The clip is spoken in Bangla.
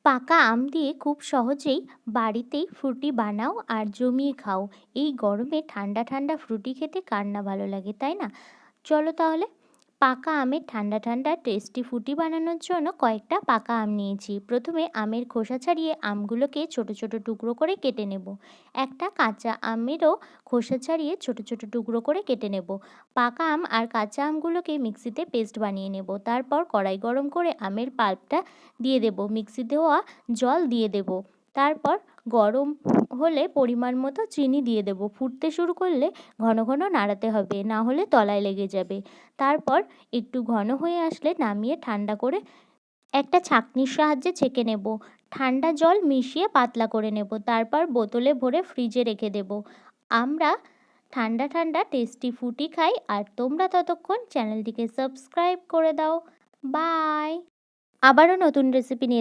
পাকা আম দিয়ে খুব সহজেই বাড়িতেই ফ্রুটি বানাও আর জমিয়ে খাও। এই গরমে ঠান্ডা ঠান্ডা ফ্রুটি খেতে কার না ভালো লাগে, তাই না? চলো তাহলে। পাকা আমের ঠান্ডা ঠান্ডা টেস্টি ফ্রুটি বানানোর জন্য কয়েকটা পাকা আম নিয়েছি। প্রথমে আমের খোসা ছাড়িয়ে আমগুলোকে ছোট ছোট টুকরো করে কেটে নেব। একটা কাঁচা আমেরও খোসা ছাড়িয়ে ছোট ছোট টুকরো করে কেটে নেব। পাকা আম আর কাঁচা আমগুলোকে মিক্সিতে পেস্ট বানিয়ে নেব। তারপর কড়াই গরম করে আমের পাল্পটা দিয়ে দেব, মিক্সি দেওয়া জল দিয়ে দেব। তারপর গরম হলে পরিমাণ মতো চিনি দিয়ে দেব। ফুটতে শুরু করলে ঘন ঘন নাড়াতে হবে, না হলে তলায় লেগে যাবে। তারপর একটু ঘন হয়ে আসলে নামিয়ে ঠান্ডা করে একটা ছাঁকনির সাহায্যে ছেঁকে নেব। ঠান্ডা জল মিশিয়ে পাতলা করে নেব। তারপর বোতলে ভরে ফ্রিজে রেখে দেব। আমরা ঠান্ডা ঠান্ডা টেস্টি ফ্রুটি খাই, আর তোমরা ততক্ষণ চ্যানেলটিকে সাবস্ক্রাইব করে দাও। বাই। আবারও নতুন রেসিপি নিয়ে